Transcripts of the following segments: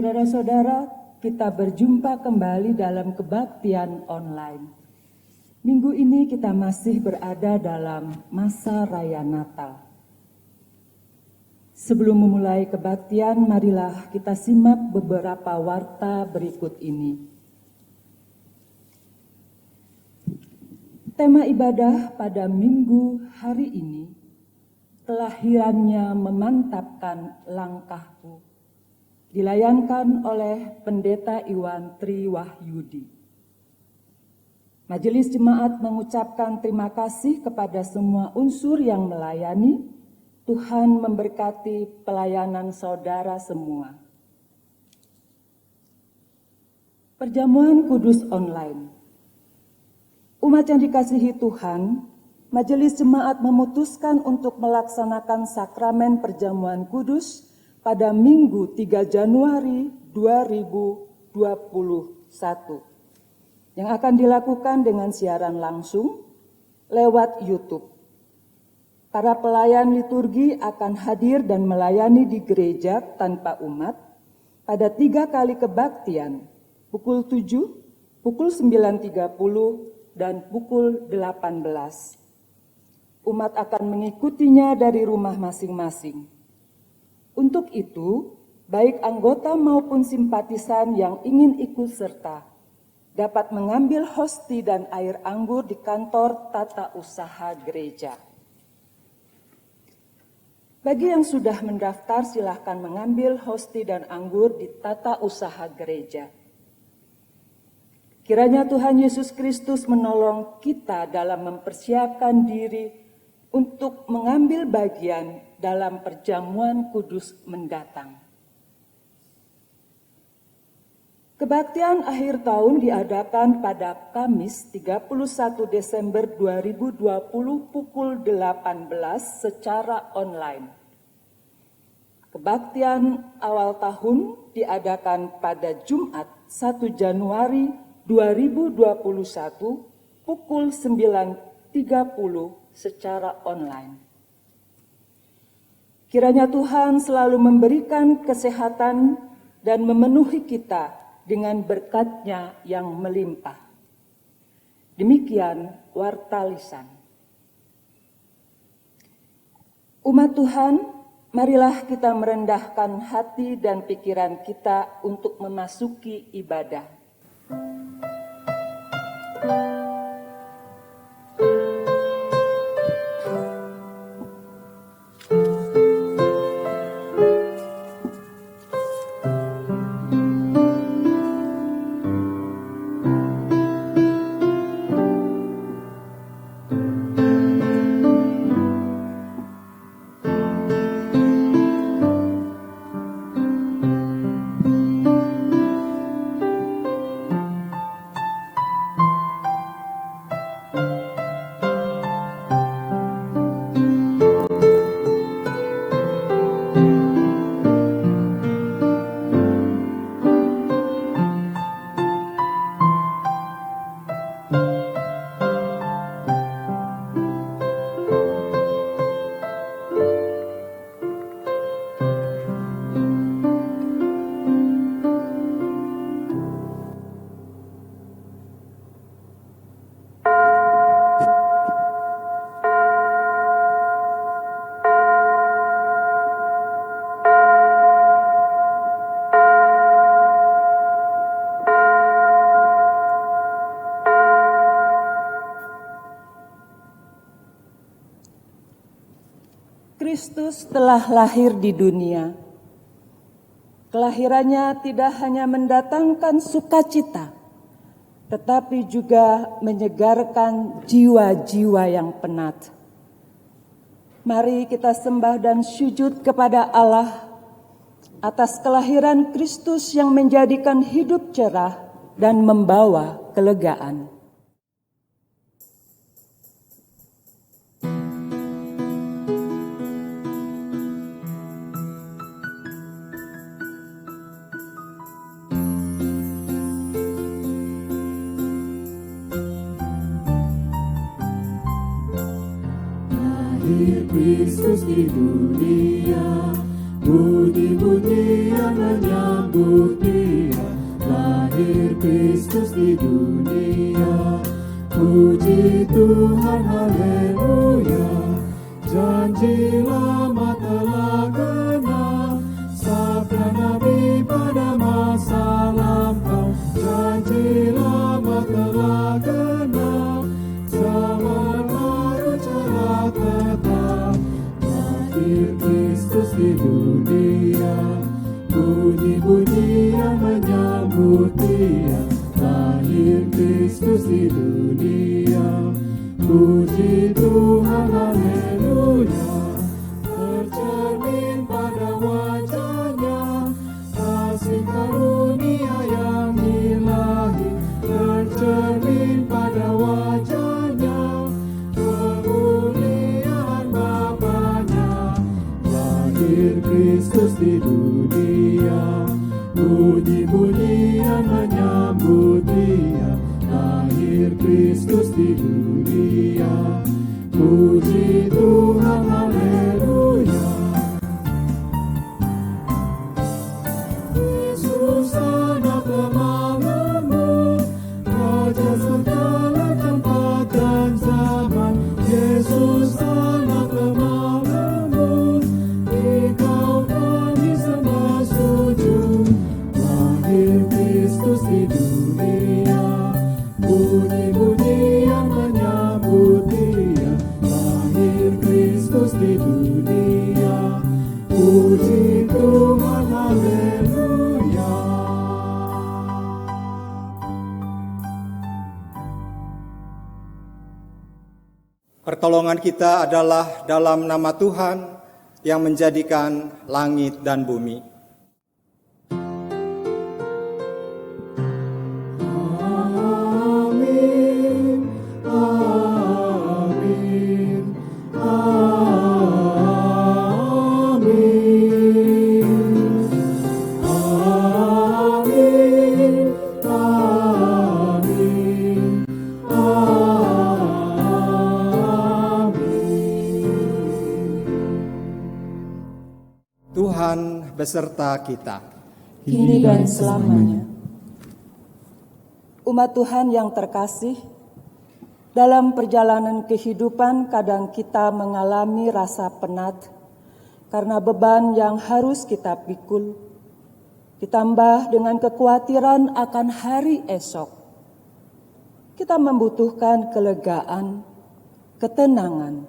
Saudara-saudara, kita berjumpa kembali dalam kebaktian online. Minggu ini kita masih berada dalam masa raya Natal. Sebelum memulai kebaktian, marilah kita simak beberapa warta berikut ini. Tema ibadah pada minggu hari ini, kelahirannya memantapkan langkahku, dilayankan oleh Pendeta Iwan Tri Wahyudi. Majelis Jemaat mengucapkan terima kasih kepada semua unsur yang melayani. Tuhan memberkati pelayanan saudara semua. Perjamuan Kudus Online. Umat yang dikasihi Tuhan, Majelis Jemaat memutuskan untuk melaksanakan sakramen perjamuan kudus pada Minggu 3 Januari 2021 yang akan dilakukan dengan siaran langsung lewat YouTube. Para pelayan liturgi akan hadir dan melayani di gereja tanpa umat pada 3 kali kebaktian, pukul 7, pukul 9.30, dan pukul 18. Umat akan mengikutinya dari rumah masing-masing. Untuk itu, baik anggota maupun simpatisan yang ingin ikut serta dapat mengambil hosti dan air anggur di kantor tata usaha gereja. Bagi yang sudah mendaftar, silakan mengambil hosti dan anggur di tata usaha gereja. Kiranya Tuhan Yesus Kristus menolong kita dalam mempersiapkan diri untuk mengambil bagian dalam perjamuan kudus mendatang. Kebaktian akhir tahun diadakan pada Kamis 31 Desember 2020 pukul 18 secara online. Kebaktian awal tahun diadakan pada Jumat 1 Januari 2021 pukul 9.30 secara online. Kiranya Tuhan selalu memberikan kesehatan dan memenuhi kita dengan berkat-Nya yang melimpah. Demikian warta lisan. Umat Tuhan, marilah kita merendahkan hati dan pikiran kita untuk memasuki ibadah. Kristus telah lahir di dunia. Kelahirannya tidak hanya mendatangkan sukacita, tetapi juga menyegarkan jiwa-jiwa yang penat. Mari kita sembah dan sujud kepada Allah atas kelahiran Kristus yang menjadikan hidup cerah dan membawa kelegaan. Kristus di dunia, Puji-puji yang menyambut Dia, lahir Kristus di dunia. Puji Tuhan, haleluya. Janji lama telah genap, sabda Nabi pada masa lampau. Janji lama telah genap, zaman baru telah tetap. Lahir Kristus di dunia, bunyi-bunyi yang menyambut Dia. Lahir Kristus di dunia, puji Tuhan, haleluya. Tercermin pada wajahnya, kasih karunia yang ilahi. Tercermin pada wajahnya, kemuliaan Bapanya. Lahir Kristus di dunia, bunyi-bunyi yang menyambut Dia. Lahir Kristus di dunia, puji Tuhan, haleluya. Yesus anak lemah lembut, Raja segala tempat dan zaman. Yesus anak lemah lembut, Engkau kami sembah sujud. Lahir Kristus di dunia, bunyi-bunyi yang menyambut Dia. Lahir Kristus di dunia, puji Tuhan, haleluya. Pertolongan kita adalah dalam nama Tuhan yang menjadikan langit dan bumi. Tuhan beserta kita, kini dan selamanya. Umat Tuhan yang terkasih, dalam perjalanan kehidupan kadang kita mengalami rasa penat karena beban yang harus kita pikul, ditambah dengan kekhawatiran akan hari esok. Kita membutuhkan kelegaan, ketenangan,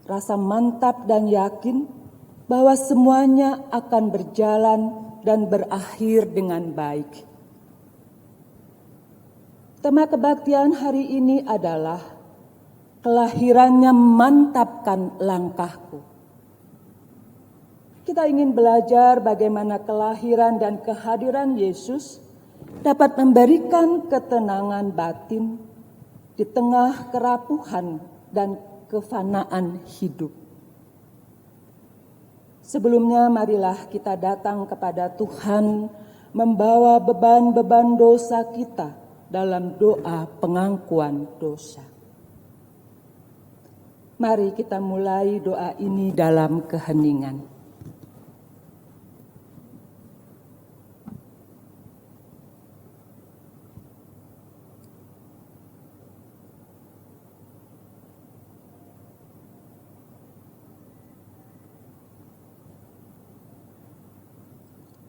rasa mantap dan yakin bahwa semuanya akan berjalan dan berakhir dengan baik. Tema kebaktian hari ini adalah kelahirannya mantapkan langkahku. Kita ingin belajar bagaimana kelahiran dan kehadiran Yesus dapat memberikan ketenangan batin di tengah kerapuhan dan kefanaan hidup. Sebelumnya marilah kita datang kepada Tuhan membawa beban-beban dosa kita dalam doa pengakuan dosa. Mari kita mulai doa ini dalam keheningan.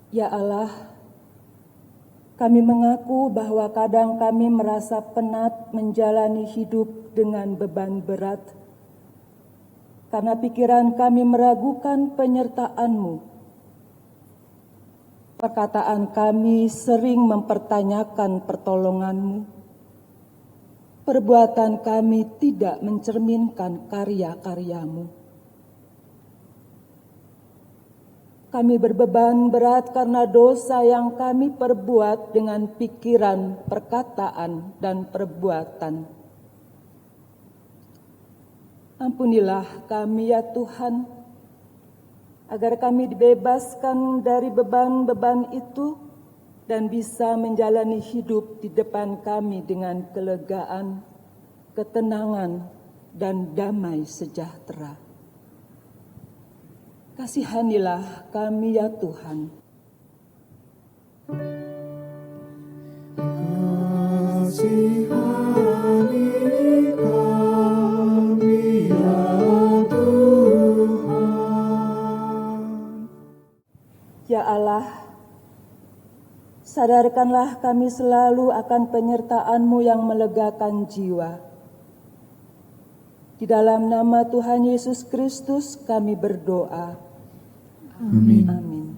Ya Allah, kami mengaku bahwa kadang kami merasa penat menjalani hidup dengan beban berat, karena pikiran kami meragukan penyertaan-Mu. Perkataan kami sering mempertanyakan pertolongan-Mu. Perbuatan kami tidak mencerminkan karya-karya-Mu. Kami berbeban berat karena dosa yang kami perbuat dengan pikiran, perkataan, dan perbuatan. Ampunilah kami ya Tuhan, agar kami dibebaskan dari beban-beban itu dan bisa menjalani hidup di depan kami dengan kelegaan, ketenangan, dan damai sejahtera. Kasihanilah kami ya Tuhan. Kasihani kami ya Tuhan. Ya Allah, sadarkanlah kami selalu akan penyertaan-Mu yang melegakan jiwa. Di dalam nama Tuhan Yesus Kristus kami berdoa. Amin. Amin.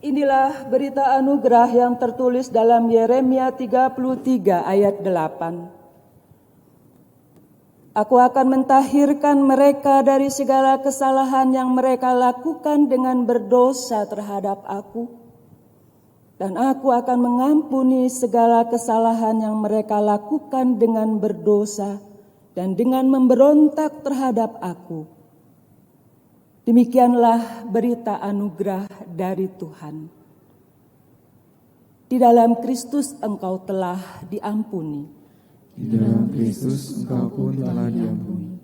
Inilah berita anugerah yang tertulis dalam Yeremia 33 ayat 8. Aku akan mentahirkan mereka dari segala kesalahan yang mereka lakukan dengan berdosa terhadap Aku. Dan Aku akan mengampuni segala kesalahan yang mereka lakukan dengan berdosa dan dengan memberontak terhadap Aku. Demikianlah berita anugerah dari Tuhan. Di dalam Kristus engkau telah diampuni. Di dalam Kristus engkau pun telah diampuni.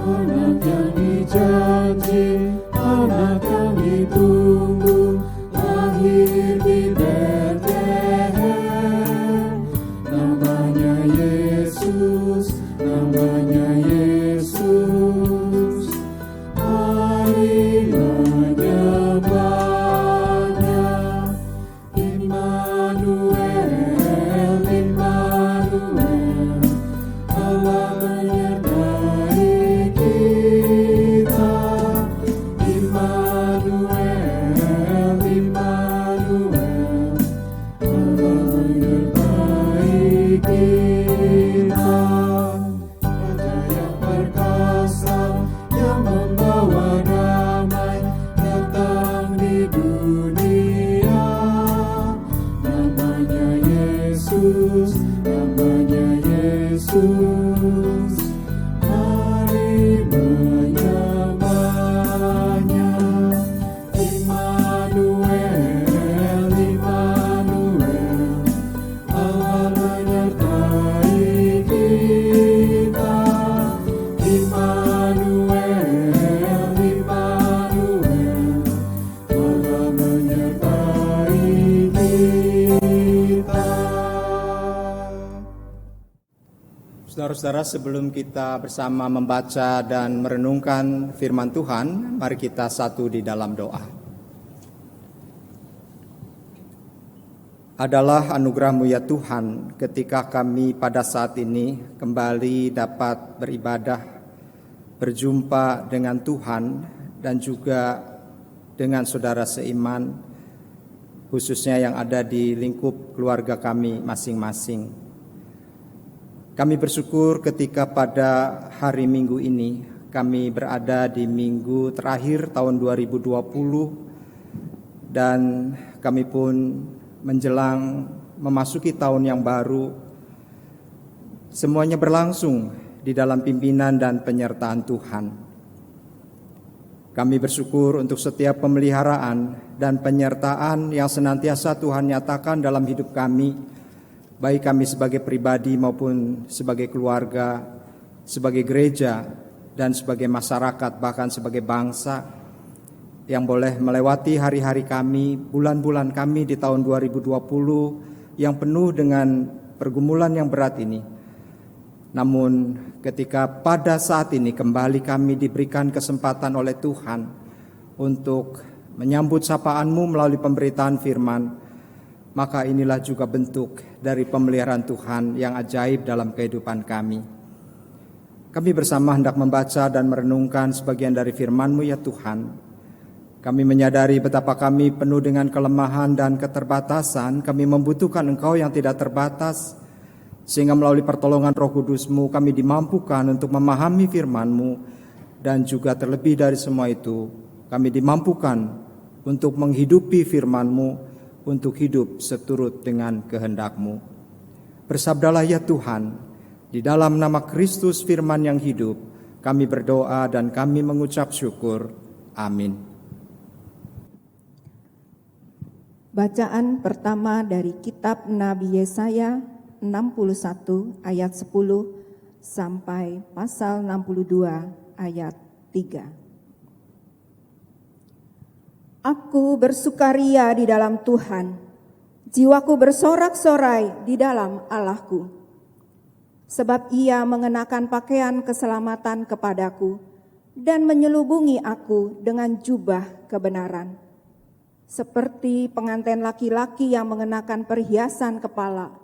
Anak yang dijanji, anak yang ditunggu, lahir di Betlehem. Namanya Yesus, namanya Yesus. Mari menyembahnya. Immanuel, Immanuel, Allah menyertai kita. Immanuel, Immanuel, Allah menyertai kita. Raja yang perkasa, yang membawa damai, datang di dunia. Namanya Yesus, namanya Yesus. Mari menyembahnya. Immanuel, Immanuel, Allah menyertai kita. Immanuel, Immanuel, Allah menyertai kita. Saudara-saudara, sebelum kita bersama membaca dan merenungkan firman Tuhan, mari kita satu di dalam doa. Adalah anugerah-Mu ya Tuhan, ketika kami pada saat ini kembali dapat beribadah, berjumpa dengan Tuhan dan juga dengan saudara seiman, khususnya yang ada di lingkup keluarga kami masing-masing. Kami bersyukur ketika pada hari Minggu ini kami berada di minggu terakhir tahun 2020 dan kami pun menjelang memasuki tahun yang baru. Semuanya berlangsung di dalam pimpinan dan penyertaan Tuhan. Kami bersyukur untuk setiap pemeliharaan dan penyertaan yang senantiasa Tuhan nyatakan dalam hidup kami, baik kami sebagai pribadi maupun sebagai keluarga, sebagai gereja, dan sebagai masyarakat, bahkan sebagai bangsa, yang boleh melewati hari-hari kami, bulan-bulan kami di tahun 2020 yang penuh dengan pergumulan yang berat ini. Namun ketika pada saat ini kembali kami diberikan kesempatan oleh Tuhan untuk menyambut sapaan-Mu melalui pemberitaan firman, maka inilah juga bentuk dari pemeliharaan Tuhan yang ajaib dalam kehidupan kami. Kami bersama hendak membaca dan merenungkan sebagian dari firman-Mu ya Tuhan. Kami menyadari betapa kami penuh dengan kelemahan dan keterbatasan. Kami membutuhkan Engkau yang tidak terbatas, sehingga melalui pertolongan Roh Kudus-Mu kami dimampukan untuk memahami firman-Mu dan juga terlebih dari semua itu, kami dimampukan untuk menghidupi firman-Mu, untuk hidup seturut dengan kehendak-Mu. Bersabdalah ya Tuhan, di dalam nama Kristus firman yang hidup, kami berdoa dan kami mengucap syukur. Amin. Bacaan pertama dari kitab Nabi Yesaya 61 ayat 10 sampai pasal 62 ayat 3. Aku bersukaria di dalam Tuhan, jiwaku bersorak-sorai di dalam Allahku. Sebab Ia mengenakan pakaian keselamatan kepadaku dan menyelubungi aku dengan jubah kebenaran. Seperti pengantin laki-laki yang mengenakan perhiasan kepala,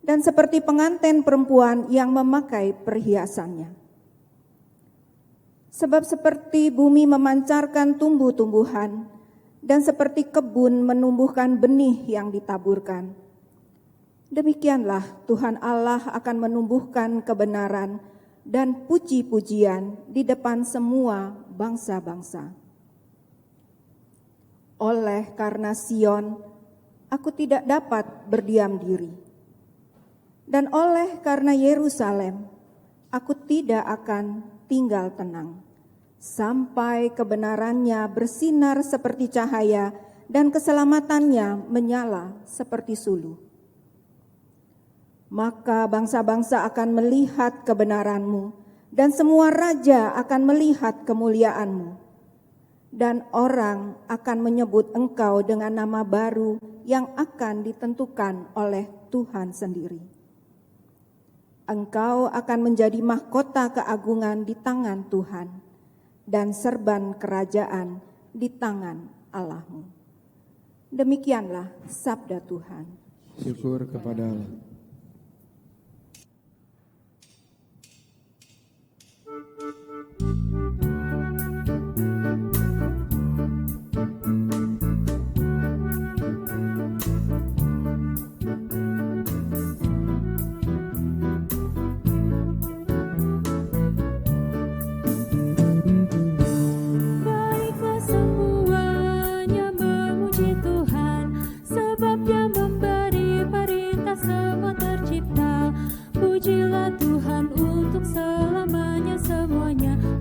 dan seperti pengantin perempuan yang memakai perhiasannya. Sebab seperti bumi memancarkan tumbuh-tumbuhan, dan seperti kebun menumbuhkan benih yang ditaburkan, demikianlah Tuhan Allah akan menumbuhkan kebenaran dan puji-pujian di depan semua bangsa-bangsa. Oleh karena Sion, aku tidak dapat berdiam diri. Dan oleh karena Yerusalem, aku tidak akan tinggal tenang, sampai kebenarannya bersinar seperti cahaya dan keselamatannya menyala seperti suluh. Maka bangsa-bangsa akan melihat kebenaran-Mu, dan semua raja akan melihat kemuliaan-Mu. Dan orang akan menyebut Engkau dengan nama baru yang akan ditentukan oleh Tuhan sendiri. Engkau akan menjadi mahkota keagungan di tangan Tuhan, dan serban kerajaan di tangan Allah-Mu. Demikianlah sabda Tuhan. Syukur kepada Allah.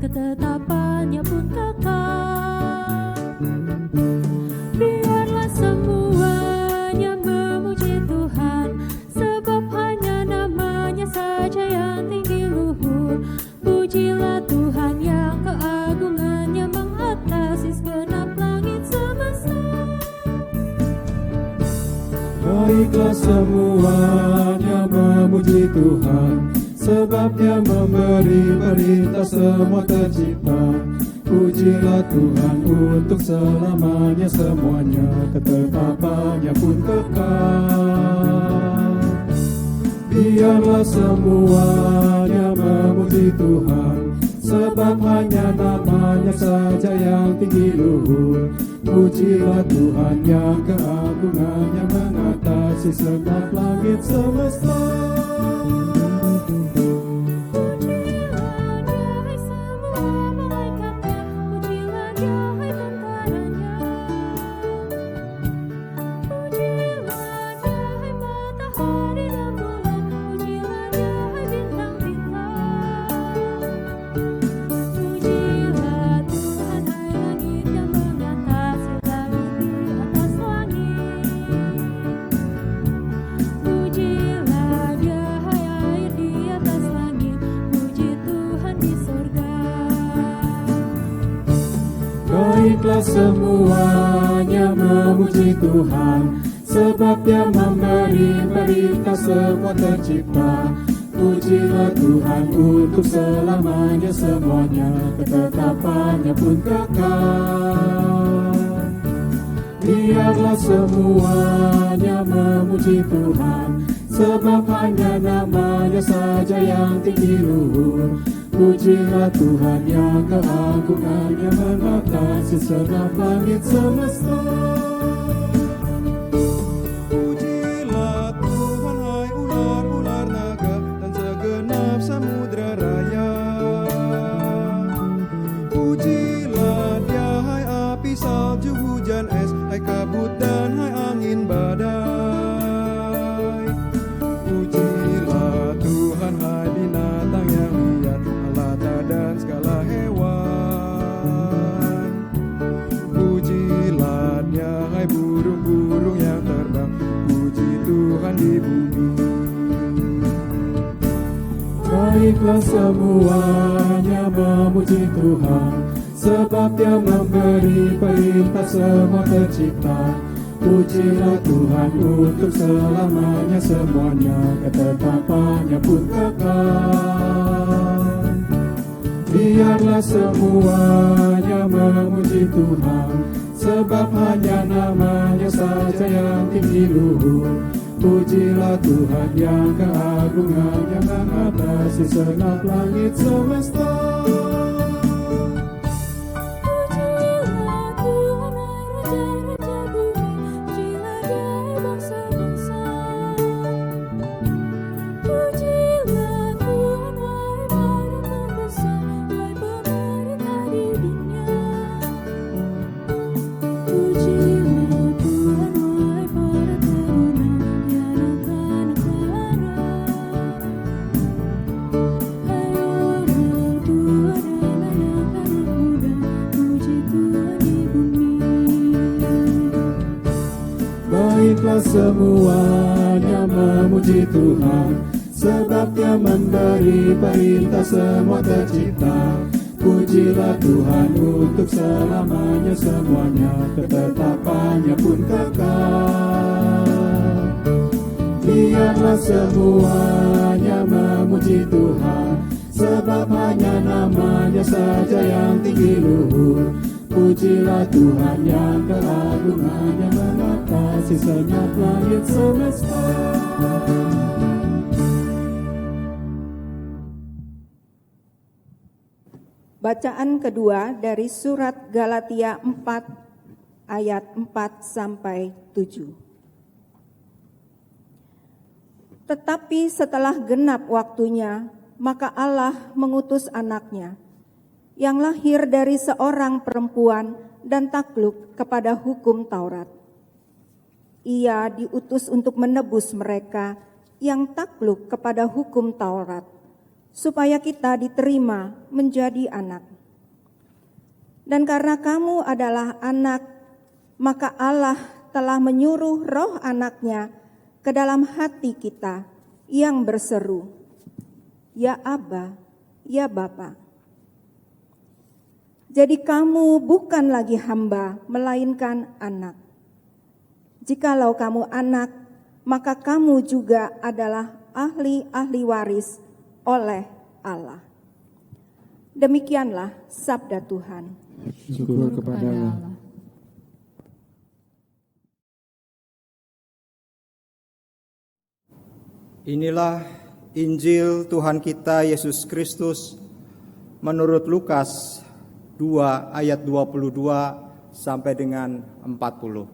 Ketetapannya pun kekal. Biarlah semuanya memuji Tuhan, sebab hanya namanya saja yang tinggi luhur. Pujilah Tuhan yang keagungannya mengatasi segenap langit semesta. Baiklah semuanya memuji Tuhan, sebab Dia memberi perintah semua tercipta. Pujilah Tuhan untuk selamanya semuanya, ketetapannya pun kekal. Biarlah semuanya memuji Tuhan, sebab hanya namanya saja yang tinggi luhur. Pujilah Tuhan yang keagungannya mengatasi segenap langit semesta. Baiklah semuanya memuji Tuhan, sebab Dia memberi perintah semua tercipta. Pujilah Tuhan untuk selamanya semuanya, ketetapannya pun kekal. Biarlah semuanya memuji Tuhan, sebab hanya namanya saja yang tinggi luhur. Pujilah Tuhan yang keagungannya mengatasi segenap langit semesta. Pujilah Tuhan hai ular-ular naga dan segenap samudra raya. badai. Pujilah Tuhan, hai binatang yang liar, melata dan segala hewan. Pujilah Dia, hai burung-burung yang terbang, puji Tuhan di bumi. Baiklah semuanya memuji Tuhan, sebab Dia memberi perintah semua tercipta. Pujilah Tuhan untuk selamanya, semuanya ketetapannya pun kekal. Biarlah semuanya memuji Tuhan, sebab hanya namanya saja yang tinggi luhur. Pujilah Tuhan yang keagungannya mengatasi segenap langit semesta. Pujilah Tuhan, hai raja-raja bumi, pujilah Dia, hai bangsa-bangsa. Pujilah Tuhan, hai para pembesar, hai pemerintah di dunia. Pujilah Tuhan, hai para teruna, hai anak-anak bara. Hai orang tua dan anak-anak muda, puji Tuhan di bumi. Baiklah semuanya memuji Tuhan, sebab Dia memberi perintah semua tercipta. Pujilah Tuhan untuk selamanya, semuanya ketetapannya pun kekal. Biarlah semuanya memuji Tuhan, sebab hanya namanya saja yang tinggi luhur. Pujilah Tuhan yang keagungannya mengatasi segenap langit semesta. Bacaan kedua dari surat Galatia 4 ayat 4 sampai 7. Tetapi setelah genap waktunya, maka Allah mengutus anaknya, yang lahir dari seorang perempuan dan takluk kepada hukum Taurat. Ia diutus untuk menebus mereka yang takluk kepada hukum Taurat, supaya kita diterima menjadi anak. Dan karena kamu adalah anak, maka Allah telah menyuruh roh anaknya ke dalam hati kita yang berseru, "Ya Aba, ya Bapa." Jadi kamu bukan lagi hamba, melainkan anak. Jikalau kamu anak, maka kamu juga adalah ahli-ahli waris oleh Allah. Demikianlah sabda Tuhan. Syukur kepada Allah. Inilah Injil Tuhan kita Yesus Kristus menurut Lukas 2 ayat 22 sampai dengan 40.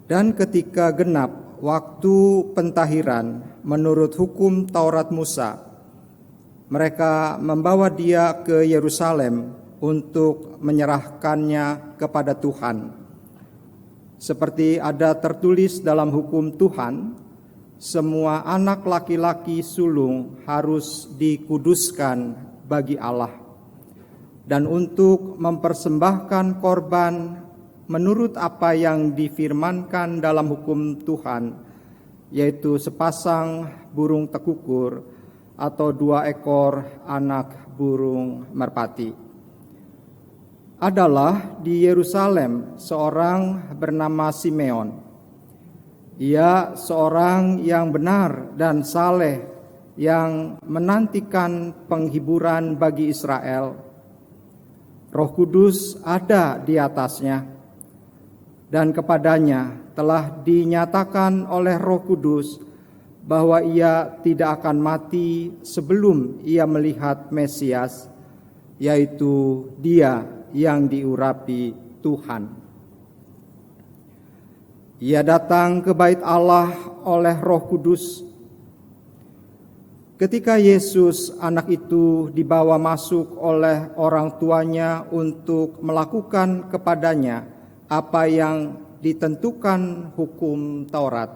Dan ketika genap waktu pentahiran menurut hukum Taurat Musa, mereka membawa Dia ke Yerusalem untuk menyerahkannya kepada Tuhan. Seperti ada tertulis dalam hukum Tuhan, semua anak laki-laki sulung harus dikuduskan bagi Allah. Dan untuk mempersembahkan korban menurut apa yang difirmankan dalam hukum Tuhan, yaitu sepasang burung tekukur atau 2 ekor anak burung merpati. Adalah di Yerusalem seorang bernama Simeon. Ia seorang yang benar dan saleh, yang menantikan penghiburan bagi Israel. Roh Kudus ada di atasnya, dan kepadanya telah dinyatakan oleh Roh Kudus bahwa ia tidak akan mati sebelum ia melihat Mesias, yaitu Dia yang diurapi Tuhan. Ia datang ke bait Allah oleh Roh Kudus. Ketika Yesus anak itu dibawa masuk oleh orang tuanya untuk melakukan kepadanya apa yang ditentukan hukum Taurat,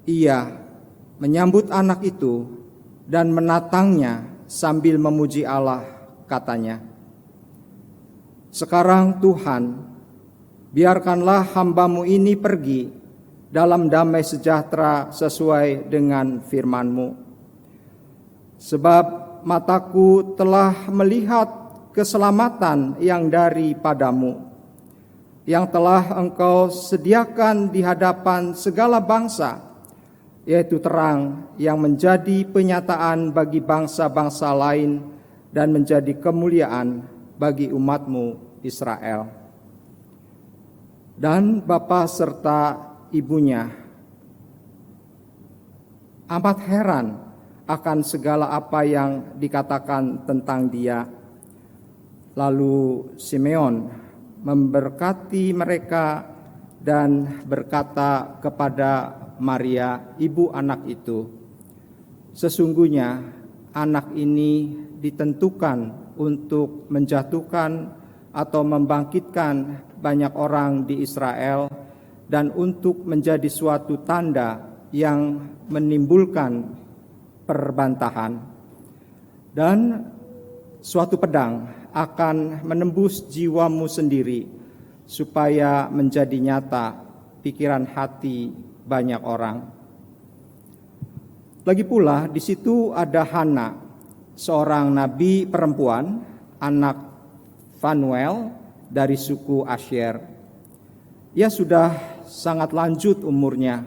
ia menyambut anak itu dan menatangnya sambil memuji Allah, katanya, "Sekarang Tuhan, biarkanlah hamba-Mu ini pergi dalam damai sejahtera sesuai dengan firman-Mu. Sebab mataku telah melihat keselamatan yang daripadamu, yang telah Engkau sediakan di hadapan segala bangsa, yaitu terang yang menjadi penyataan bagi bangsa-bangsa lain dan menjadi kemuliaan bagi umat-Mu Israel." Dan bapa serta ibunya amat heran akan segala apa yang dikatakan tentang dia. Lalu Simeon memberkati mereka dan berkata kepada Maria, ibu anak itu, "Sesungguhnya anak ini ditentukan untuk menjatuhkan atau membangkitkan banyak orang di Israel dan untuk menjadi suatu tanda yang menimbulkan perbantahan. Dan suatu pedang akan menembus jiwamu sendiri supaya menjadi nyata pikiran hati banyak orang." Lagi pula di situ ada Hana, seorang nabi perempuan, anak Fanuel dari suku Asyer. Ia sudah sangat lanjut umurnya.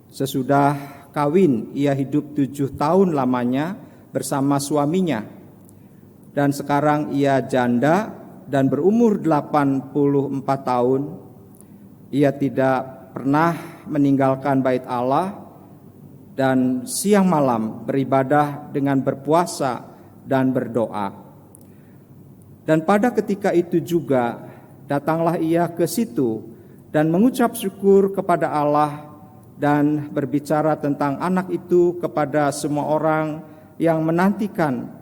Sesudah kawin, ia hidup 7 tahun lamanya bersama suaminya. Dan sekarang ia janda dan berumur 84 tahun. Ia tidak pernah meninggalkan bait Allah dan siang malam beribadah dengan berpuasa dan berdoa. Dan pada ketika itu juga datanglah ia ke situ dan mengucap syukur kepada Allah dan berbicara tentang anak itu kepada semua orang yang menantikan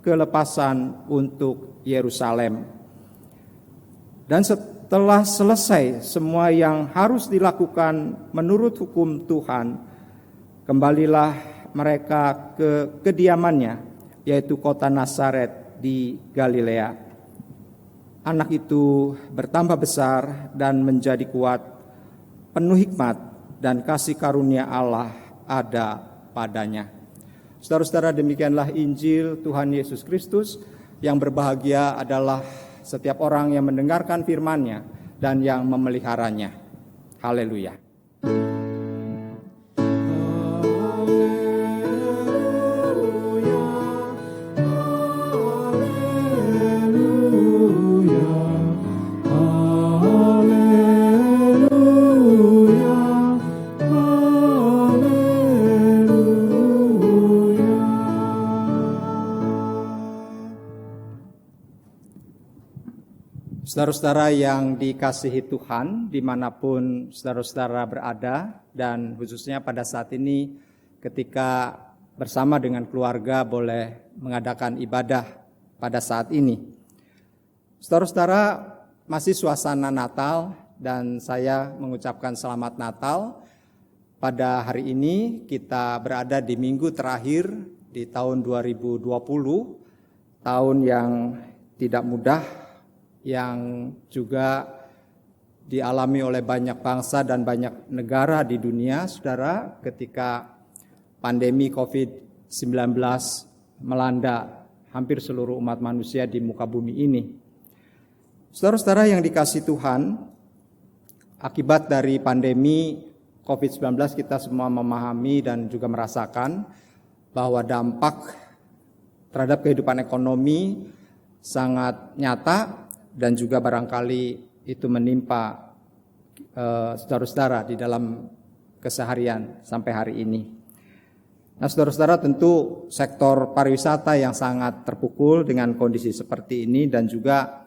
kelepasan untuk Yerusalem. Dan setelah selesai semua yang harus dilakukan menurut hukum Tuhan, kembalilah mereka ke kediamannya, yaitu kota Nazaret di Galilea. Anak itu bertambah besar dan menjadi kuat, penuh hikmat, dan kasih karunia Allah ada padanya. Saudara-saudara, demikianlah Injil Tuhan Yesus Kristus. Yang berbahagia adalah setiap orang yang mendengarkan firman-Nya dan yang memeliharanya. Haleluya. Saudara-saudara yang dikasihi Tuhan, dimanapun saudara-saudara berada, dan khususnya pada saat ini ketika bersama dengan keluarga boleh mengadakan ibadah pada saat ini. Saudara-saudara, masih suasana Natal dan saya mengucapkan selamat Natal. Pada hari ini kita berada di minggu terakhir di tahun 2020, tahun yang tidak mudah, yang juga dialami oleh banyak bangsa dan banyak negara di dunia, saudara, ketika pandemi COVID-19 melanda hampir seluruh umat manusia di muka bumi ini. Saudara-saudara yang dikasihi Tuhan, akibat dari pandemi COVID-19 kita semua memahami dan juga merasakan bahwa dampak terhadap kehidupan ekonomi sangat nyata dan juga barangkali itu menimpa saudara-saudara di dalam keseharian sampai hari ini. Nah, saudara-saudara, tentu sektor pariwisata yang sangat terpukul dengan kondisi seperti ini dan juga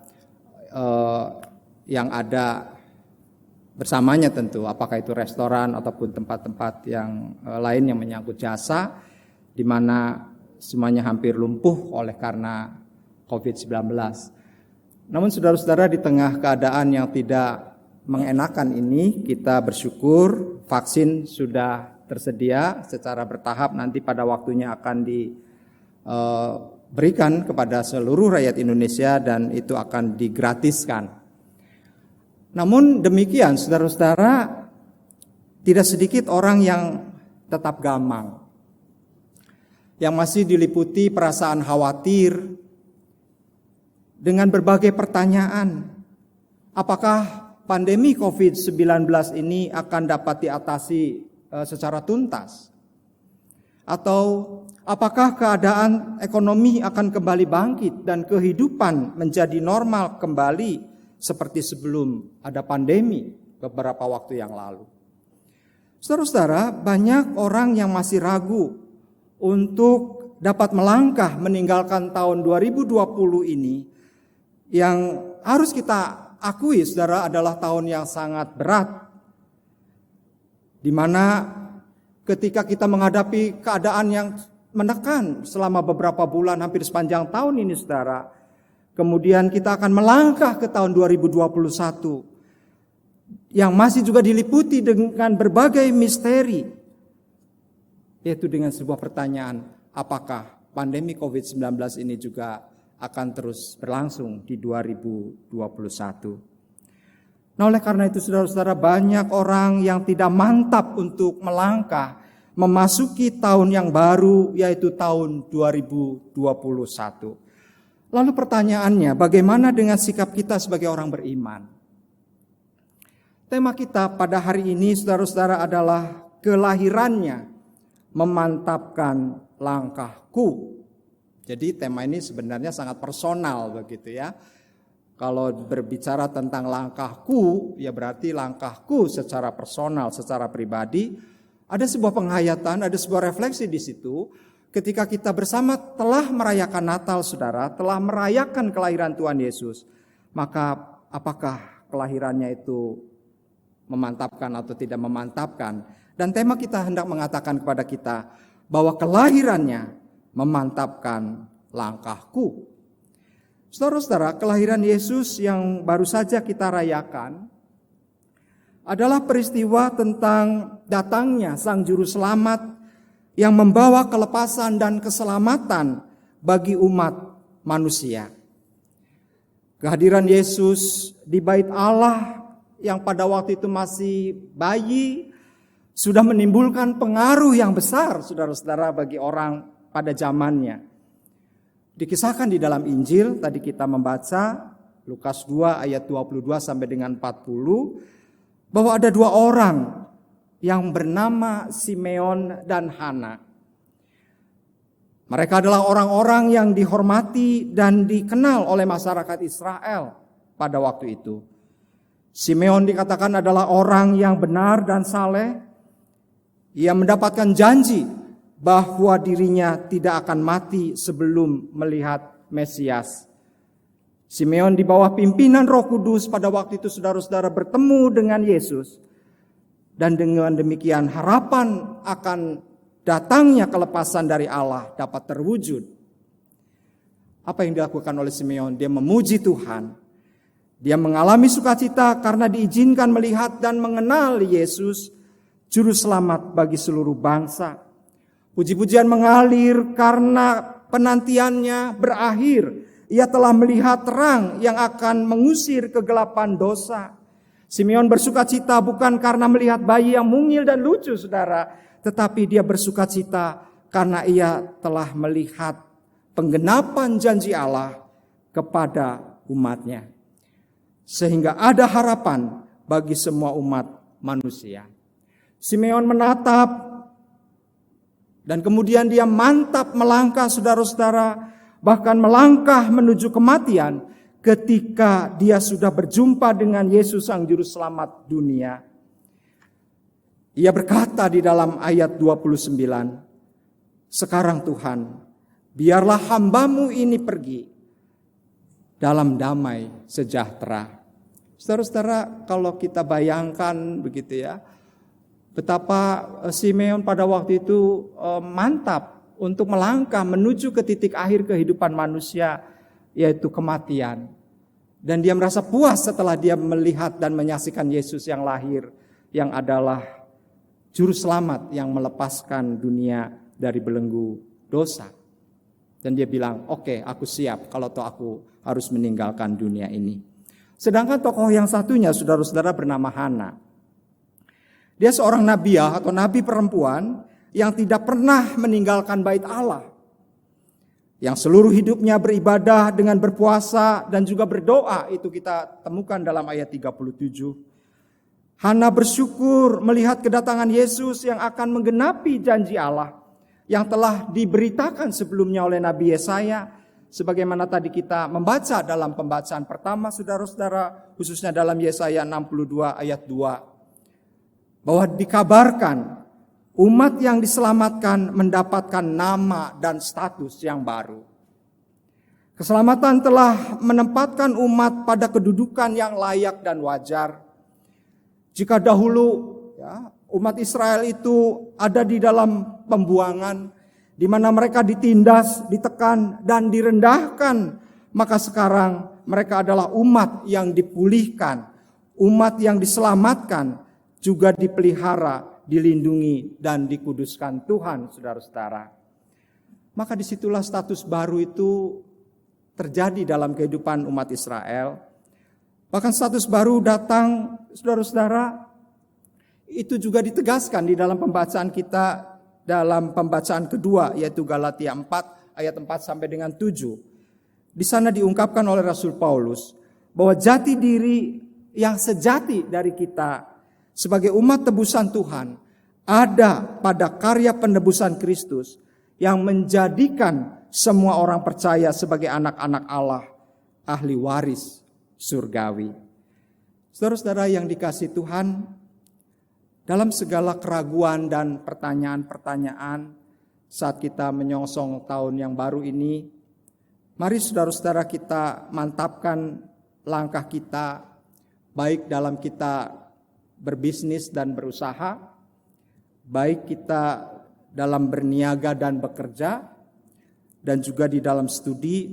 yang ada bersamanya tentu, apakah itu restoran ataupun tempat-tempat yang lain yang menyangkut jasa, di mana semuanya hampir lumpuh oleh karena COVID-19. Namun saudara-saudara, di tengah keadaan yang tidak mengenakan ini, kita bersyukur vaksin sudah tersedia secara bertahap, nanti pada waktunya akan diberikan kepada seluruh rakyat Indonesia dan itu akan digratiskan. Namun demikian, saudara-saudara, tidak sedikit orang yang tetap gamang, yang masih diliputi perasaan khawatir dengan berbagai pertanyaan. Apakah pandemi COVID-19 ini akan dapat diatasi secara tuntas? Atau apakah keadaan ekonomi akan kembali bangkit dan kehidupan menjadi normal kembali seperti sebelum ada pandemi beberapa waktu yang lalu? Saudara-saudara, banyak orang yang masih ragu untuk dapat melangkah meninggalkan tahun 2020 ini, yang harus kita akui, saudara, adalah tahun yang sangat berat, di mana ketika kita menghadapi keadaan yang menekan selama beberapa bulan, hampir sepanjang tahun ini, saudara, kemudian kita akan melangkah ke tahun 2021 yang masih juga diliputi dengan berbagai misteri, yaitu dengan sebuah pertanyaan, apakah pandemi COVID-19 ini juga akan terus berlangsung di 2021. Nah, oleh karena itu saudara-saudara, banyak orang yang tidak mantap untuk melangkah memasuki tahun yang baru, yaitu tahun 2021. Lalu pertanyaannya, bagaimana dengan sikap kita sebagai orang beriman? Tema kita pada hari ini, saudara-saudara, adalah kelahirannya memantapkan langkahku. Jadi tema ini sebenarnya sangat personal begitu ya. Kalau berbicara tentang langkahku, ya berarti langkahku secara personal, secara pribadi. Ada sebuah penghayatan, ada sebuah refleksi di situ. Ketika kita bersama telah merayakan Natal, saudara, telah merayakan kelahiran Tuhan Yesus, maka apakah kelahirannya itu memantapkan atau tidak memantapkan? Dan tema kita hendak mengatakan kepada kita bahwa kelahirannya memantapkan langkahku. Saudara-saudara, kelahiran Yesus yang baru saja kita rayakan adalah peristiwa tentang datangnya Sang Juru Selamat yang membawa kelepasan dan keselamatan bagi umat manusia. Kehadiran Yesus di Bait Allah yang pada waktu itu masih bayi sudah menimbulkan pengaruh yang besar, saudara-saudara, bagi orang pada zamannya. Dikisahkan di dalam Injil, tadi kita membaca Lukas 2 ayat 22 sampai dengan 40, bahwa ada dua orang yang bernama Simeon dan Hana. Mereka adalah orang-orang yang dihormati dan dikenal oleh masyarakat Israel pada waktu itu. Simeon dikatakan adalah orang yang benar dan saleh. Ia mendapatkan janji bahwa dirinya tidak akan mati sebelum melihat Mesias. Simeon di bawah pimpinan Roh Kudus pada waktu itu, saudara-saudara, bertemu dengan Yesus. Dan dengan demikian harapan akan datangnya kelepasan dari Allah dapat terwujud. Apa yang dilakukan oleh Simeon? Dia memuji Tuhan. Dia mengalami sukacita karena diizinkan melihat dan mengenal Yesus, Juru Selamat bagi seluruh bangsa. Puji-pujian mengalir karena penantiannya berakhir. Ia telah melihat terang yang akan mengusir kegelapan dosa. Simeon bersukacita bukan karena melihat bayi yang mungil dan lucu, saudara, tetapi dia bersukacita karena ia telah melihat penggenapan janji Allah kepada umatnya. Sehingga ada harapan bagi semua umat manusia. Simeon menatap dan kemudian dia mantap melangkah, saudara-saudara, bahkan melangkah menuju kematian ketika dia sudah berjumpa dengan Yesus Sang Juru Selamat dunia. Ia berkata di dalam ayat 29, "Sekarang Tuhan, biarlah hamba-Mu ini pergi dalam damai sejahtera." Saudara-saudara, kalau kita bayangkan begitu ya, betapa Simeon pada waktu itu mantap untuk melangkah menuju ke titik akhir kehidupan manusia, yaitu kematian. Dan dia merasa puas setelah dia melihat dan menyaksikan Yesus yang lahir, yang adalah juru selamat yang melepaskan dunia dari belenggu dosa. Dan dia bilang, oke, aku siap kalau toh aku harus meninggalkan dunia ini. Sedangkan tokoh yang satunya, saudara-saudara, bernama Hana. Dia seorang nabiah atau nabi perempuan yang tidak pernah meninggalkan bait Allah. Yang seluruh hidupnya beribadah dengan berpuasa dan juga berdoa, itu kita temukan dalam ayat 37. Hana bersyukur melihat kedatangan Yesus yang akan menggenapi janji Allah yang telah diberitakan sebelumnya oleh Nabi Yesaya, sebagaimana tadi kita membaca dalam pembacaan pertama, saudara-saudara, khususnya dalam Yesaya 62 ayat 2, bahwa dikabarkan umat yang diselamatkan mendapatkan nama dan status yang baru. Keselamatan telah menempatkan umat pada kedudukan yang layak dan wajar. Jika dahulu umat Israel itu ada di dalam pembuangan, di mana mereka ditindas, ditekan, dan direndahkan, maka sekarang mereka adalah umat yang dipulihkan, umat yang diselamatkan, juga dipelihara, dilindungi, dan dikuduskan Tuhan, saudara-saudara. Maka disitulah status baru itu terjadi dalam kehidupan umat Israel. Bahkan status baru datang, saudara-saudara, itu juga ditegaskan di dalam pembacaan kita, dalam pembacaan kedua, yaitu Galatia 4 ayat 4 sampai dengan 7. Di sana diungkapkan oleh Rasul Paulus bahwa jati diri yang sejati dari kita sebagai umat tebusan Tuhan ada pada karya penebusan Kristus yang menjadikan semua orang percaya sebagai anak-anak Allah, ahli waris surgawi. Saudara-saudara yang dikasihi Tuhan, dalam segala keraguan dan pertanyaan-pertanyaan saat kita menyongsong tahun yang baru ini, mari saudara-saudara kita mantapkan langkah kita, baik dalam kita berbisnis dan berusaha, baik kita dalam berniaga dan bekerja, dan juga di dalam studi,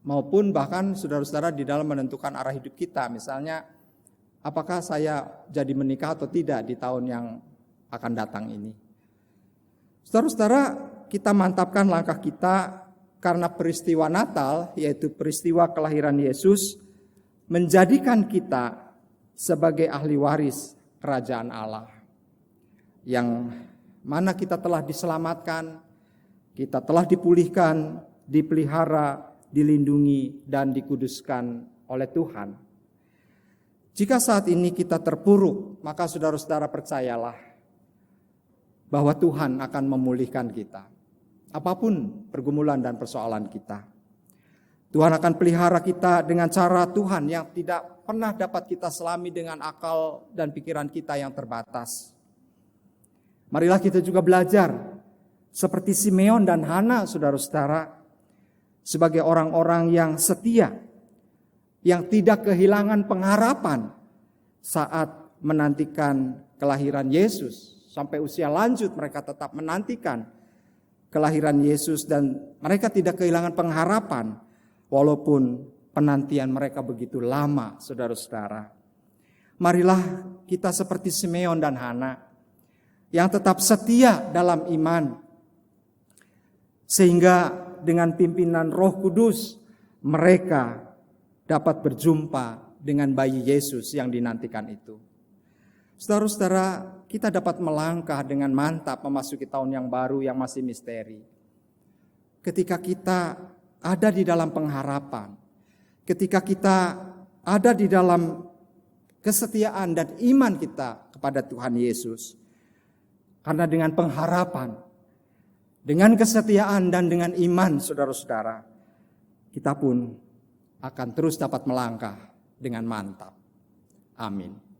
maupun bahkan saudara-saudara di dalam menentukan arah hidup kita. Misalnya, apakah saya jadi menikah atau tidak di tahun yang akan datang ini. Saudara-saudara, kita mantapkan langkah kita karena peristiwa Natal, yaitu peristiwa kelahiran Yesus, menjadikan kita sebagai ahli waris kerajaan Allah. Yang mana kita telah diselamatkan, kita telah dipulihkan, dipelihara, dilindungi, dan dikuduskan oleh Tuhan. Jika saat ini kita terpuruk, maka saudara-saudara percayalah bahwa Tuhan akan memulihkan kita. Apapun pergumulan dan persoalan kita, Tuhan akan pelihara kita dengan cara Tuhan yang tidak pernah dapat kita selami dengan akal dan pikiran kita yang terbatas. Marilah kita juga belajar seperti Simeon dan Hana, saudara-saudara, sebagai orang-orang yang setia, yang tidak kehilangan pengharapan saat menantikan kelahiran Yesus. Sampai usia lanjut mereka tetap menantikan kelahiran Yesus dan mereka tidak kehilangan pengharapan walaupun penantian mereka begitu lama, saudara-saudara. Marilah kita seperti Simeon dan Hana yang tetap setia dalam iman, sehingga dengan pimpinan Roh Kudus mereka dapat berjumpa dengan bayi Yesus yang dinantikan itu. Saudara-saudara, kita dapat melangkah dengan mantap memasuki tahun yang baru yang masih misteri. Ketika kita ada di dalam pengharapan, ketika kita ada di dalam kesetiaan dan iman kita kepada Tuhan Yesus. Karena dengan pengharapan, dengan kesetiaan dan dengan iman, saudara-saudara, kita pun akan terus dapat melangkah dengan mantap. Amin.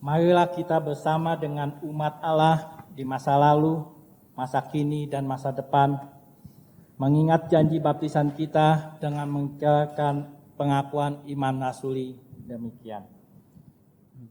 Marilah kita bersama dengan umat Allah di masa lalu, masa kini, dan masa depan, mengingat janji baptisan kita dengan menjalankan pengakuan iman rasuli. Demikian.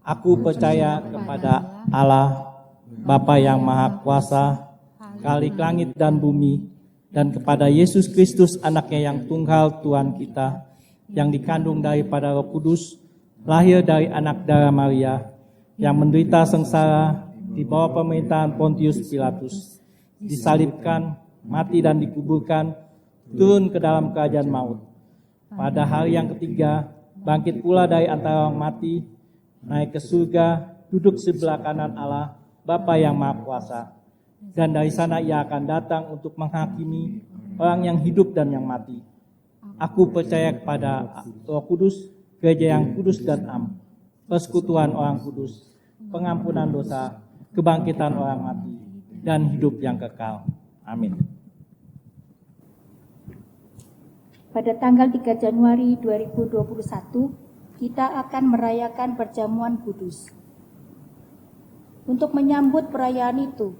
Aku percaya kepada Allah, Bapa yang Maha Kuasa, Khalik langit dan bumi, dan kepada Yesus Kristus, anaknya yang tunggal Tuhan kita, yang dikandung daripada Roh Kudus, lahir dari anak darah Maria, yang menderita sengsara di bawah pemerintahan Pontius Pilatus, disalibkan, mati dan dikuburkan, turun ke dalam kerajaan maut. Pada hari yang ketiga, bangkit pula dari antara orang mati, naik ke surga, duduk sebelah kanan Allah, Bapa yang Maha Kuasa. Dan dari sana ia akan datang untuk menghakimi orang yang hidup dan yang mati. Aku percaya kepada Roh Kudus, gereja yang kudus dan am, persekutuan orang kudus, pengampunan dosa, kebangkitan orang mati, dan hidup yang kekal. Amin. Pada tanggal 3 Januari 2021, kita akan merayakan perjamuan kudus. Untuk menyambut perayaan itu,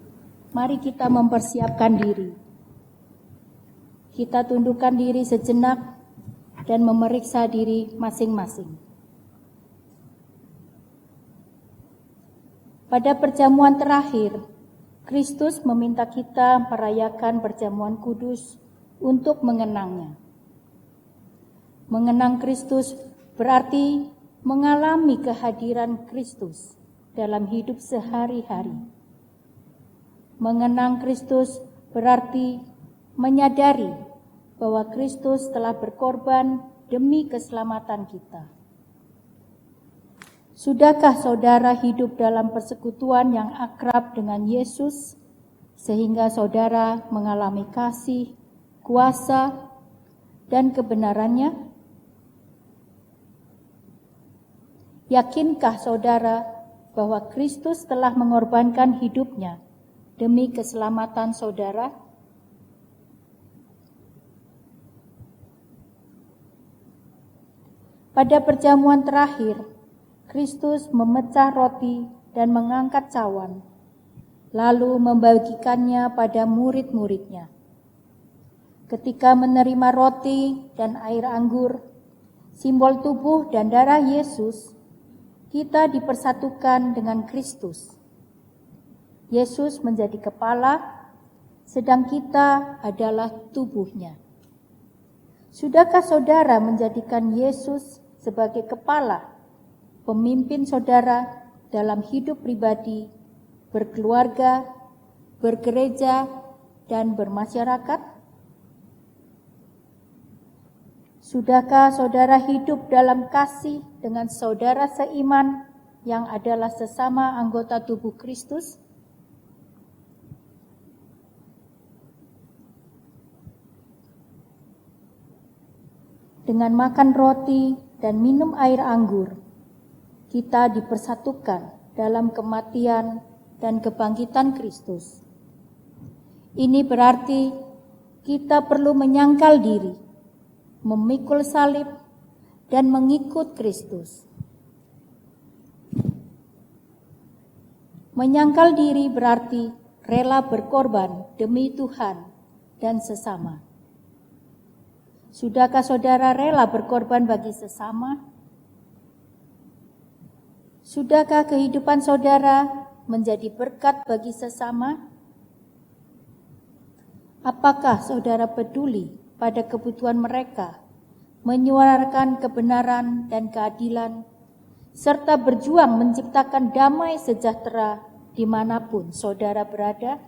mari kita mempersiapkan diri. Kita tundukkan diri sejenak dan memeriksa diri masing-masing. Pada perjamuan terakhir, Kristus meminta kita merayakan perjamuan kudus untuk mengenangnya. Mengenang Kristus berarti mengalami kehadiran Kristus dalam hidup sehari-hari. Mengenang Kristus berarti menyadari bahwa Kristus telah berkorban demi keselamatan kita. Sudahkah saudara hidup dalam persekutuan yang akrab dengan Yesus, sehingga saudara mengalami kasih, kuasa, dan kebenarannya? Yakinkah saudara bahwa Kristus telah mengorbankan hidupnya demi keselamatan saudara? Pada perjamuan terakhir, Kristus memecah roti dan mengangkat cawan, lalu membagikannya pada murid-muridnya. Ketika menerima roti dan air anggur, simbol tubuh dan darah Yesus, kita dipersatukan dengan Kristus. Yesus menjadi kepala, sedang kita adalah tubuhnya. Sudahkah saudara menjadikan Yesus sebagai kepala, pemimpin saudara dalam hidup pribadi, berkeluarga, bergereja, dan bermasyarakat? Sudahkah saudara hidup dalam kasih dengan saudara seiman yang adalah sesama anggota tubuh Kristus? Dengan makan roti dan minum air anggur, kita dipersatukan dalam kematian dan kebangkitan Kristus. Ini berarti kita perlu menyangkal diri, memikul salib, dan mengikut Kristus. Menyangkal diri berarti rela berkorban demi Tuhan dan sesama. Sudahkah saudara rela berkorban bagi sesama? Sudahkah kehidupan saudara menjadi berkat bagi sesama? Apakah saudara peduli pada kebutuhan mereka, menyuarakan kebenaran dan keadilan, serta berjuang menciptakan damai sejahtera dimanapun saudara berada?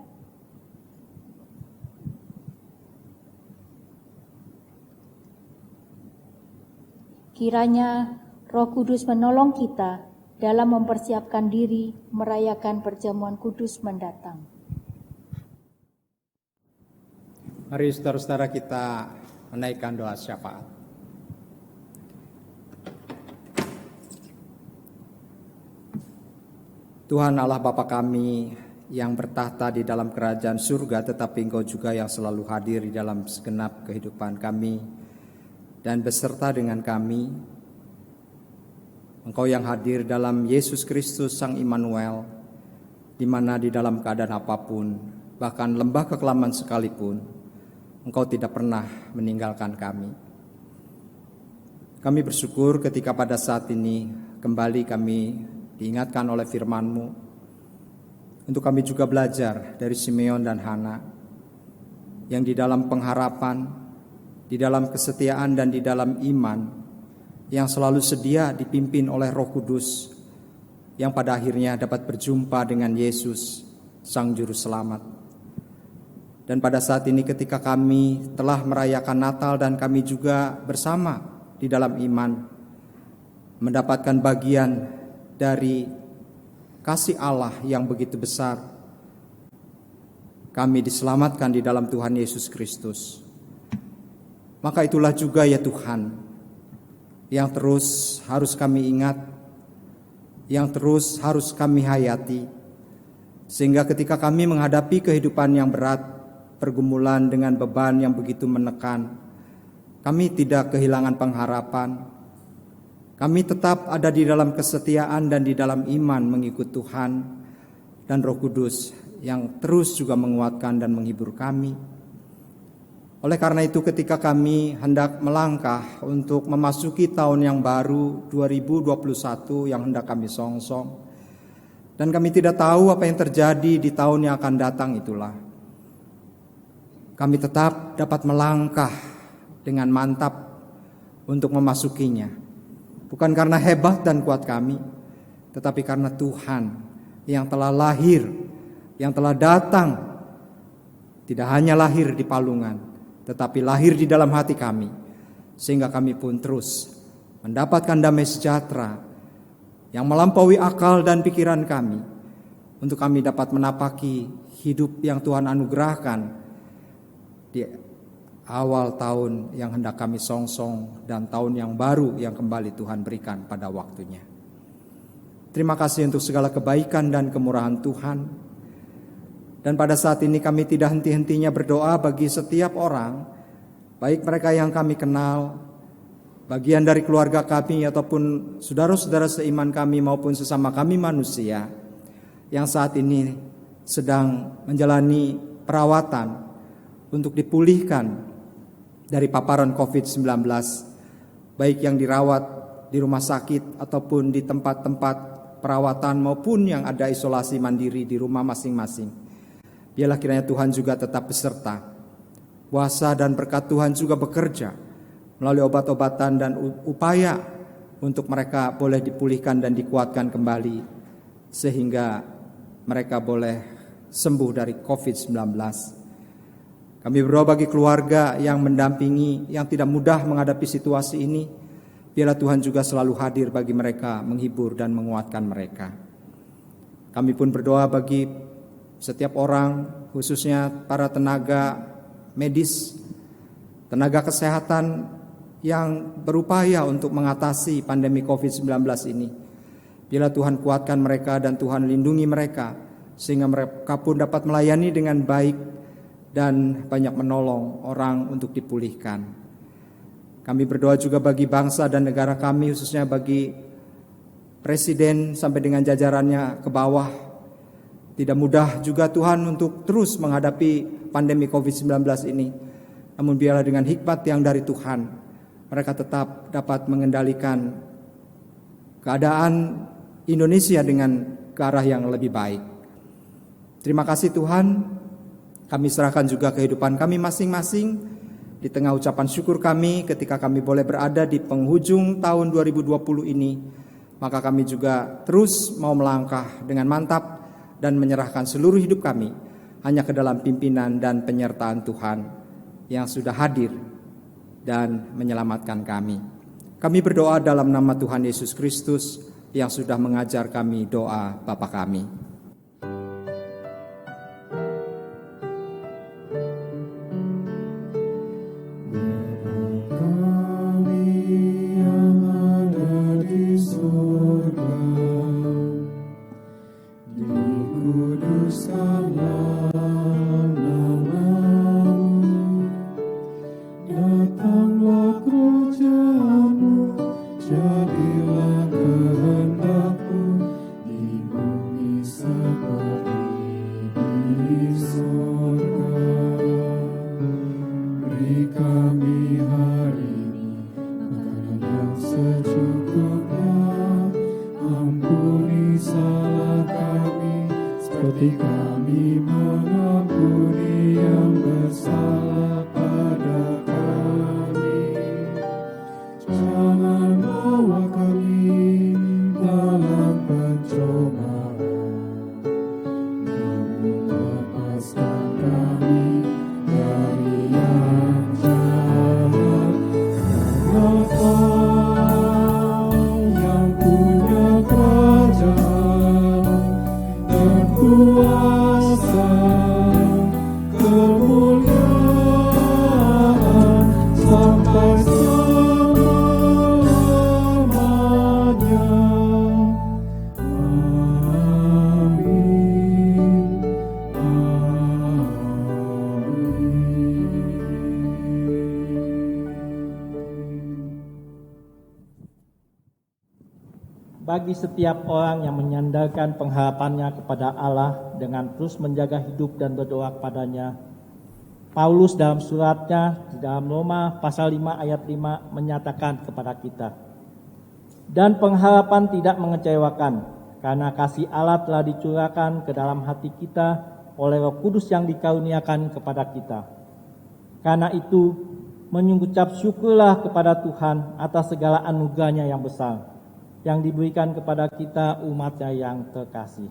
Kiranya Roh Kudus menolong kita dalam mempersiapkan diri merayakan perjamuan kudus mendatang. Mari saudara-saudara kita menaikkan doa syafaat. Tuhan Allah Bapa kami yang bertahta di dalam kerajaan surga, tetapi Engkau juga yang selalu hadir di dalam segenap kehidupan kami dan beserta dengan kami. Engkau yang hadir dalam Yesus Kristus Sang Immanuel, di mana di dalam keadaan apapun, bahkan lembah kekelaman sekalipun, Engkau tidak pernah meninggalkan kami. Kami bersyukur ketika pada saat ini kembali kami diingatkan oleh firman-Mu, untuk kami juga belajar dari Simeon dan Hana, yang di dalam pengharapan, di dalam kesetiaan dan di dalam iman, yang selalu sedia dipimpin oleh Roh Kudus, yang pada akhirnya dapat berjumpa dengan Yesus, Sang Juru Selamat. Dan pada saat ini ketika kami telah merayakan Natal dan kami juga bersama di dalam iman, mendapatkan bagian dari kasih Allah yang begitu besar, kami diselamatkan di dalam Tuhan Yesus Kristus. Maka itulah juga ya Tuhan, yang terus harus kami ingat, yang terus harus kami hayati, sehingga ketika kami menghadapi kehidupan yang berat, pergumulan dengan beban yang begitu menekan, kami tidak kehilangan pengharapan. Kami tetap ada di dalam kesetiaan dan di dalam iman mengikut Tuhan dan Roh Kudus yang terus juga menguatkan dan menghibur kami. Oleh karena itu ketika kami hendak melangkah untuk memasuki tahun yang baru 2021 yang hendak kami songsong, dan kami tidak tahu apa yang terjadi di tahun yang akan datang itulah, kami tetap dapat melangkah dengan mantap untuk memasukinya. Bukan karena hebat dan kuat kami, tetapi karena Tuhan yang telah lahir, yang telah datang, tidak hanya lahir di palungan, tetapi lahir di dalam hati kami, sehingga kami pun terus mendapatkan damai sejahtera yang melampaui akal dan pikiran kami, untuk kami dapat menapaki hidup yang Tuhan anugerahkan di awal tahun yang hendak kami songsong dan tahun yang baru yang kembali Tuhan berikan pada waktunya. Terima kasih untuk segala kebaikan dan kemurahan Tuhan. Dan pada saat ini kami tidak henti-hentinya berdoa bagi setiap orang, baik mereka yang kami kenal, bagian dari keluarga kami ataupun saudara-saudara seiman kami maupun sesama kami manusia, yang saat ini sedang menjalani perawatan untuk dipulihkan dari paparan COVID-19, baik yang dirawat di rumah sakit ataupun di tempat-tempat perawatan maupun yang ada isolasi mandiri di rumah masing-masing. Biarlah kiranya Tuhan juga tetap beserta. Kuasa dan berkat Tuhan juga bekerja melalui obat-obatan dan upaya untuk mereka boleh dipulihkan dan dikuatkan kembali, sehingga mereka boleh sembuh dari COVID-19. Kami berdoa bagi keluarga yang mendampingi, yang tidak mudah menghadapi situasi ini. Biarlah Tuhan juga selalu hadir bagi mereka, menghibur dan menguatkan mereka. Kami pun berdoa bagi setiap orang, khususnya para tenaga medis, tenaga kesehatan yang berupaya untuk mengatasi pandemi COVID-19 ini. Biarlah Tuhan kuatkan mereka dan Tuhan lindungi mereka, sehingga mereka pun dapat melayani dengan baik dan banyak menolong orang untuk dipulihkan. Kami berdoa juga bagi bangsa dan negara kami, khususnya bagi Presiden sampai dengan jajarannya ke bawah. Tidak mudah juga Tuhan untuk terus menghadapi pandemi COVID-19 ini. Namun biarlah dengan hikmat yang dari Tuhan, mereka tetap dapat mengendalikan keadaan Indonesia dengan ke arah yang lebih baik. Terima kasih Tuhan. Kami serahkan juga kehidupan kami masing-masing di tengah ucapan syukur kami ketika kami boleh berada di penghujung tahun 2020 ini. Maka kami juga terus mau melangkah dengan mantap dan menyerahkan seluruh hidup kami hanya ke dalam pimpinan dan penyertaan Tuhan yang sudah hadir dan menyelamatkan kami. Kami berdoa dalam nama Tuhan Yesus Kristus yang sudah mengajar kami doa Bapa kami. Datanglah kerajaanmu, jadilah seperti kami mengampuni yang bersalah pada kami. Jangan bawa kami dalam pencobaan, namun lepaskan kami dari yang jahat. Karena Kau yang punya kerajaan dan kuasa, kemuliaan sampai selamanya. Amin. Bagi setiap orang yang menyandarkan pengharapannya kepada Allah dengan terus menjaga hidup dan berdoa kepadanya, Paulus dalam suratnya di dalam Roma pasal 5 ayat 5 menyatakan kepada kita, dan pengharapan tidak mengecewakan, karena kasih Allah telah dicurahkan ke dalam hati kita oleh Roh Kudus yang dikaruniakan kepada kita. Karena itu, mengucap syukurlah kepada Tuhan atas segala anugerahnya yang besar, yang diberikan kepada kita umat-Nya yang terkasih.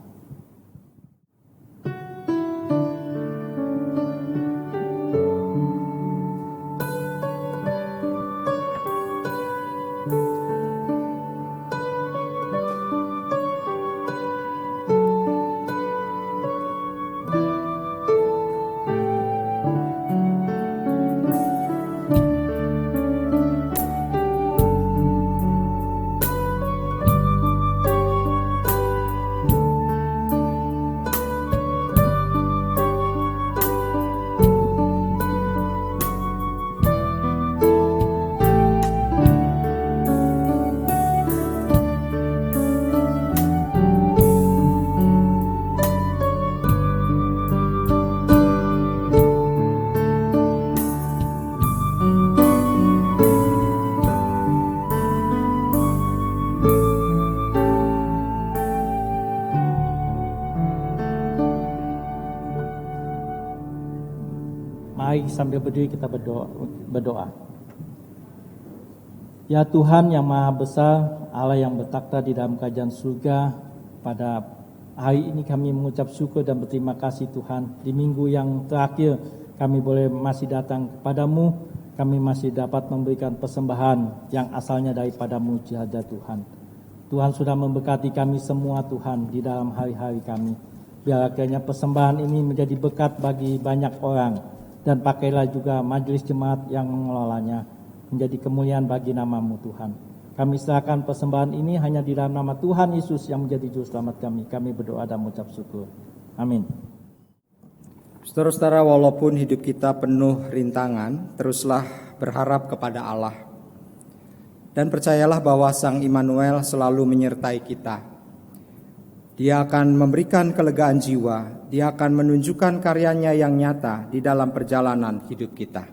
Mari sambil berdiri kita berdoa. Ya Tuhan yang Maha Besar, Allah yang bertakhta di dalam kerajaan surga, pada hari ini kami mengucap syukur dan berterima kasih Tuhan. Di minggu yang terakhir kami boleh masih datang kepadamu, kami masih dapat memberikan persembahan yang asalnya daripadamu jaga Tuhan. Tuhan sudah memberkati kami semua Tuhan di dalam hari-hari kami. Biar akhirnya persembahan ini menjadi berkat bagi banyak orang, dan pakailah juga majelis jemaat yang mengelolanya menjadi kemuliaan bagi nama-Mu Tuhan. Kami serahkan persembahan ini hanya di dalam nama Tuhan Yesus yang menjadi juru selamat kami. Kami berdoa dan mengucap syukur. Amin. Saudara-saudara, walaupun hidup kita penuh rintangan, teruslah berharap kepada Allah. Dan percayalah bahwa Sang Immanuel selalu menyertai kita. Dia akan memberikan kelegaan jiwa, Dia akan menunjukkan karyanya yang nyata di dalam perjalanan hidup kita.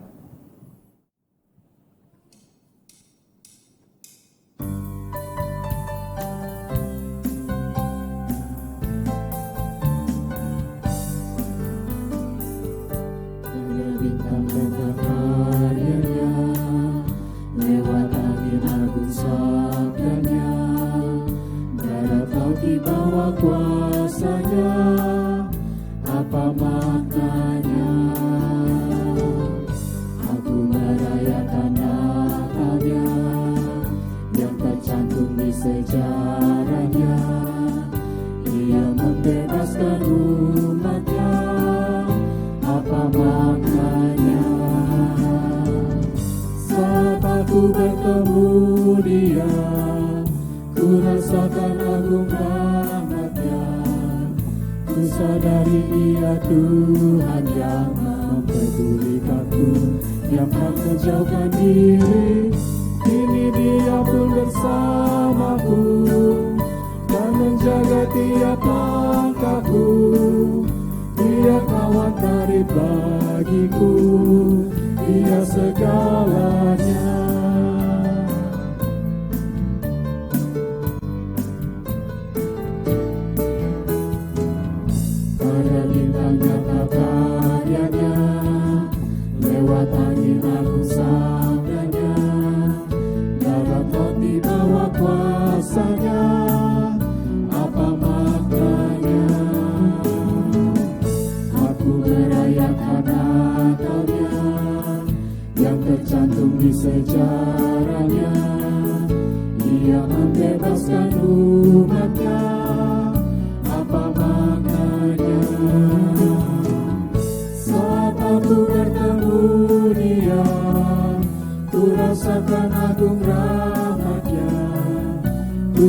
Bintang karyanya, lewat angin agung sabdanya, darah kau di bawah kuasanya, apa maknanya? Aku merayakan Natalnya, yang tercantum di sejarahnya. Ia membebaskan umatnya, apa maknanya? Saat aku bertemu Dia, ku rasakan agung rahmat-Nya. Ku sadari Dia Tuhan yang mempedulikanku, yang tak menjauhkan diri. Kini Dia pun bersamaku, dan menjaga tiap langkahku. Dia kawan karib bagiku, Dia segalanya.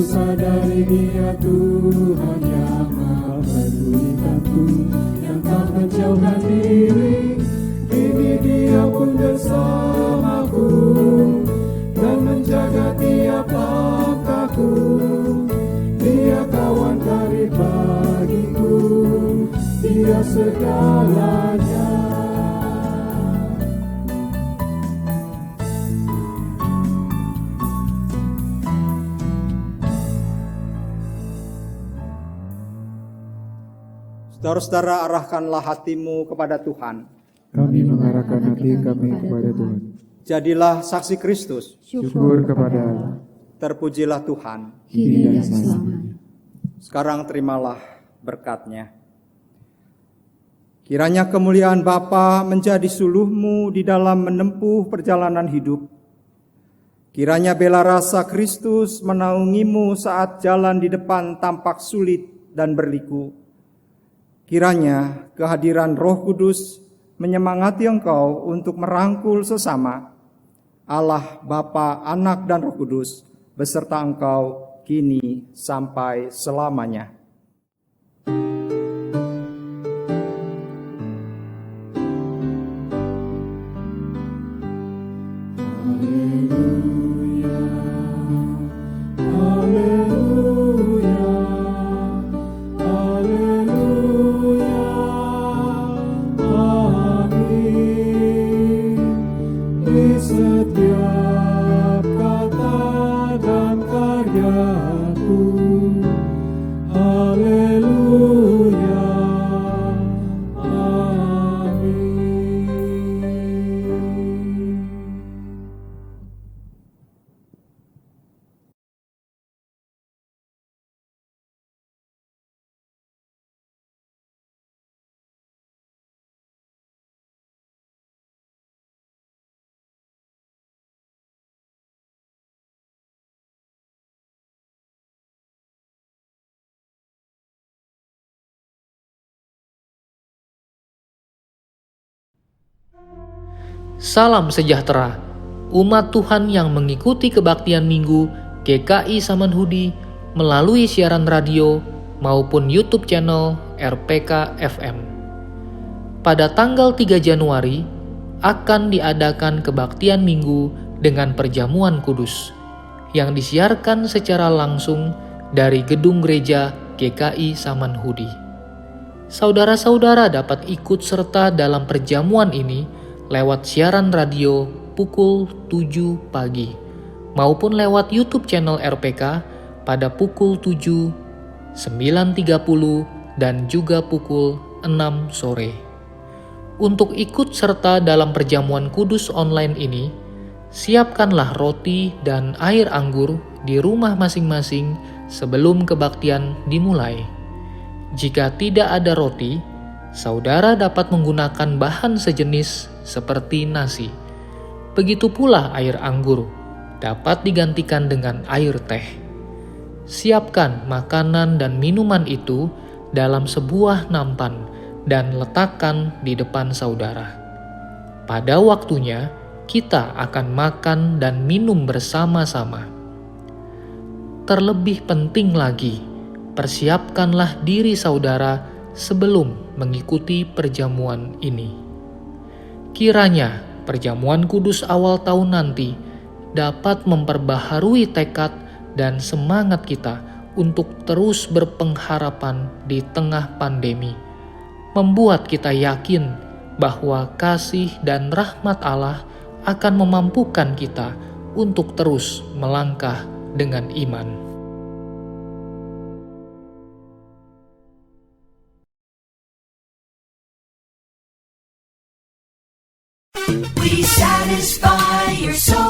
sadari Dia Tuhan yang maha pedulikanku, yang tak menjauhkan diri. Kini Dia pun bersamaku dan menjaga tiap langkahku. Dia kawan karib bagiku, Dia segalanya. Saudara-saudara, arahkanlah hatimu kepada Tuhan. Kami mengarahkan hati kami kepada Tuhan. Jadilah saksi Kristus. Syukur kepada Allah. Terpujilah Tuhan. Kini dan selamanya. Sekarang terimalah berkat-Nya. Kiranya kemuliaan Bapa menjadi suluhmu di dalam menempuh perjalanan hidup. Kiranya bela rasa Kristus menaungimu saat jalan di depan tampak sulit dan berliku. Kiranya kehadiran Roh Kudus menyemangati engkau untuk merangkul sesama. Allah, Bapa, Anak, dan Roh Kudus beserta engkau kini sampai selamanya. Setiap kata dan karyaku, haleluya, amin. Salam sejahtera, umat Tuhan yang mengikuti kebaktian Minggu GKI Samanhudi melalui siaran radio maupun YouTube channel RPK FM. Pada tanggal 3 Januari akan diadakan kebaktian Minggu dengan perjamuan kudus yang disiarkan secara langsung dari gedung gereja GKI Samanhudi. Saudara-saudara dapat ikut serta dalam perjamuan ini lewat siaran radio pukul 7 pagi maupun lewat YouTube channel RPK pada pukul 7, 9.30 dan juga pukul 6 sore. Untuk ikut serta dalam perjamuan kudus online ini, siapkanlah roti dan air anggur di rumah masing-masing sebelum kebaktian dimulai. Jika tidak ada roti, saudara dapat menggunakan bahan sejenis seperti nasi. Begitu pula air anggur dapat digantikan dengan air teh. Siapkan makanan dan minuman itu dalam sebuah nampan dan letakkan di depan saudara. Pada waktunya, kita akan makan dan minum bersama-sama. Terlebih penting lagi, persiapkanlah diri saudara sebelum mengikuti perjamuan ini. Kiranya perjamuan kudus awal tahun nanti dapat memperbaharui tekad dan semangat kita untuk terus berpengharapan di tengah pandemi, membuat kita yakin bahwa kasih dan rahmat Allah akan memampukan kita untuk terus melangkah dengan iman. We satisfy your soul.